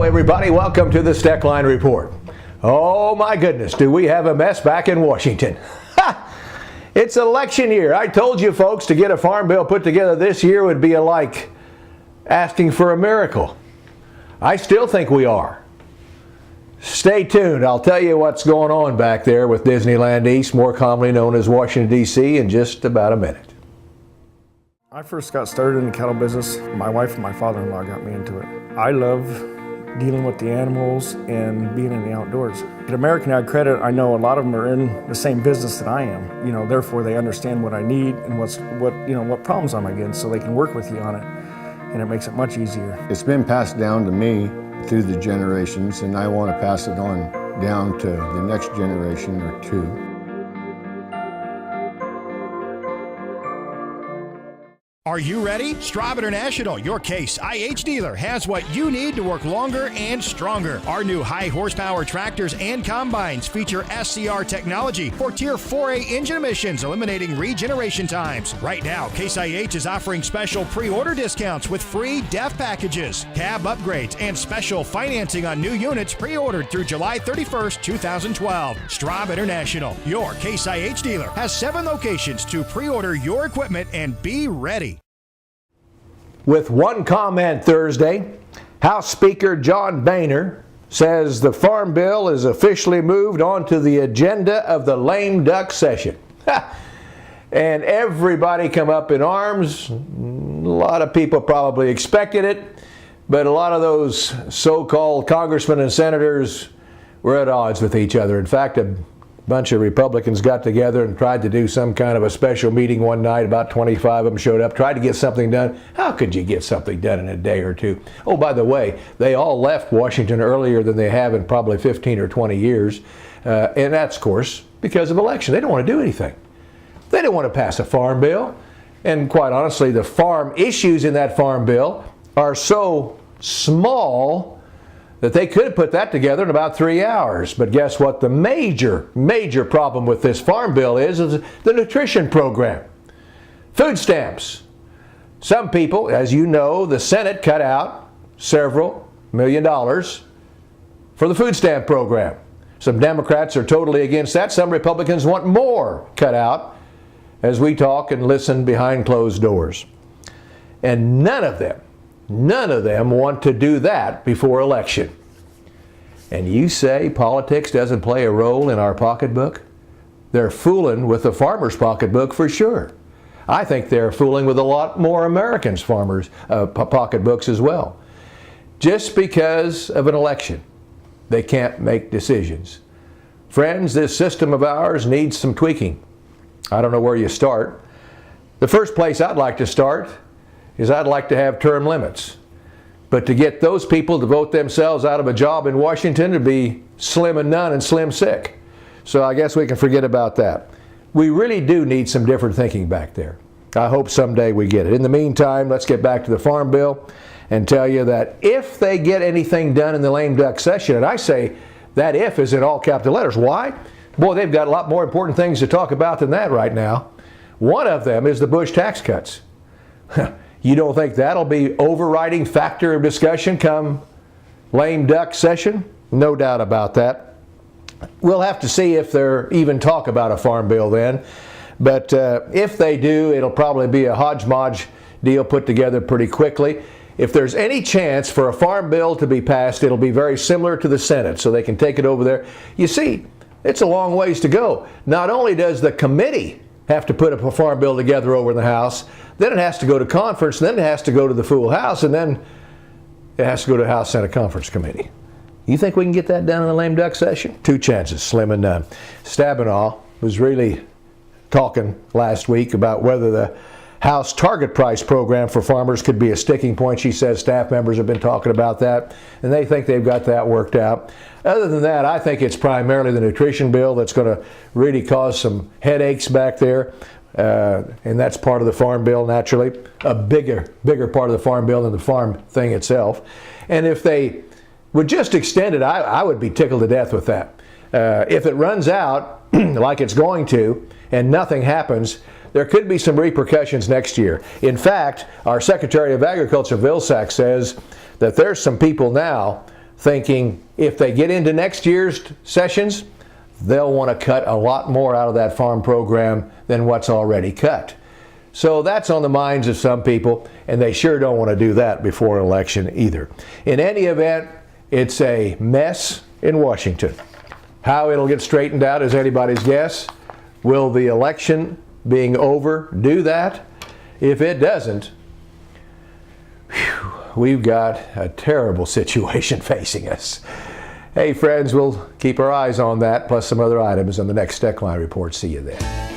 Hello everybody, welcome to the Steckline Report. Oh my goodness, do we have a mess back in Washington. It's election year. I told you folks to get a farm bill put together this year would be like asking for a miracle. I still think we are. Stay tuned. I'll tell you what's going on back there with Disneyland East, more commonly known as Washington, D.C., in just about a minute. I first got started in the cattle business. My wife and my father-in-law got me into it. I love dealing with the animals and being in the outdoors. At American Ag Credit, I know a lot of them are in the same business that I am. Therefore they understand what I need and what problems I'm against, so they can work with you on it, and it makes it much easier. It's been passed down to me through the generations, and I want to pass it on down to the next generation or two. Are you ready? Straub International, your Case IH dealer, has what you need to work longer and stronger. Our new high horsepower tractors and combines feature SCR technology for Tier 4A engine emissions, eliminating regeneration times. Right now, Case IH is offering special pre-order discounts with free DEF packages, cab upgrades, and special financing on new units pre-ordered through July 31st, 2012. Straub International, your Case IH dealer, has 7 locations to pre-order your equipment and be ready. With one comment Thursday, House Speaker John Boehner says the Farm Bill is officially moved onto the agenda of the lame duck session. And everybody come up in arms. A lot of people probably expected it, but a lot of those so-called congressmen and senators were at odds with each other. In fact, a bunch of Republicans got together and tried to do some kind of a special meeting one night. About 25 of them showed up, tried to get something done. How could you get something done in a day or two? Oh, by the way, they all left Washington earlier than they have in probably 15 or 20 years. And that's, of course, because of election. They don't want to do anything. They don't want to pass a farm bill. And quite honestly, the farm issues in that farm bill are so small that they could have put that together in about 3 hours. But guess what? The major problem with this farm bill is the nutrition program. Food stamps. Some people, as you know, the Senate cut out several $1 million for the food stamp program. Some Democrats are totally against that. Some Republicans want more cut out as we talk and listen behind closed doors. And none of them want to do that before election. And you say politics doesn't play a role in our pocketbook? They're fooling with the farmer's pocketbook for sure. I think they're fooling with a lot more Americans' farmers' pocketbooks as well. Just because of an election, they can't make decisions. Friends, this system of ours needs some tweaking. I don't know where you start. The first place I'd like to start is I'd like to have term limits. But to get those people to vote themselves out of a job in Washington would be slim and none and slim sick. So I guess we can forget about that. We really do need some different thinking back there. I hope someday we get it. In the meantime, let's get back to the Farm Bill and tell you that if they get anything done in the lame duck session, and I say that if is in all capital letters. Why? Boy, they've got a lot more important things to talk about than that right now. One of them is the Bush tax cuts. You don't think that'll be overriding factor of discussion come lame duck session? No doubt about that. We'll have to see if there even talk about a farm bill then. But if they do, it'll probably be a hodgepodge deal put together pretty quickly. If there's any chance for a farm bill to be passed, it'll be very similar to the Senate, so they can take it over there. You see, it's a long ways to go. Not only does the committee have to put a farm bill together over in the House, then it has to go to conference, and then it has to go to the full House, and then it has to go to House Senate Conference Committee. You think we can get that done in the lame duck session? 2 chances, slim and none. Stabenow was really talking last week about whether the House target price program for farmers could be a sticking point. She says staff members have been talking about that, and they think they've got that worked out. Other than that, I think it's primarily the nutrition bill that's going to really cause some headaches back there, and that's part of the farm bill, naturally. A bigger part of the farm bill than the farm thing itself. And if they would just extend it, I would be tickled to death with that. If it runs out like it's going to and nothing happens, there could be some repercussions next year. In fact, our Secretary of Agriculture, Vilsack, says that there's some people now thinking if they get into next year's sessions, they'll want to cut a lot more out of that farm program than what's already cut. So that's on the minds of some people, and they sure don't want to do that before an election either. In any event, it's a mess in Washington. How it'll get straightened out is anybody's guess. Will the election being over do that? If it doesn't, we've got a terrible situation facing us. Hey friends, we'll keep our eyes on that, plus some other items on the next Steckline Report. See you then.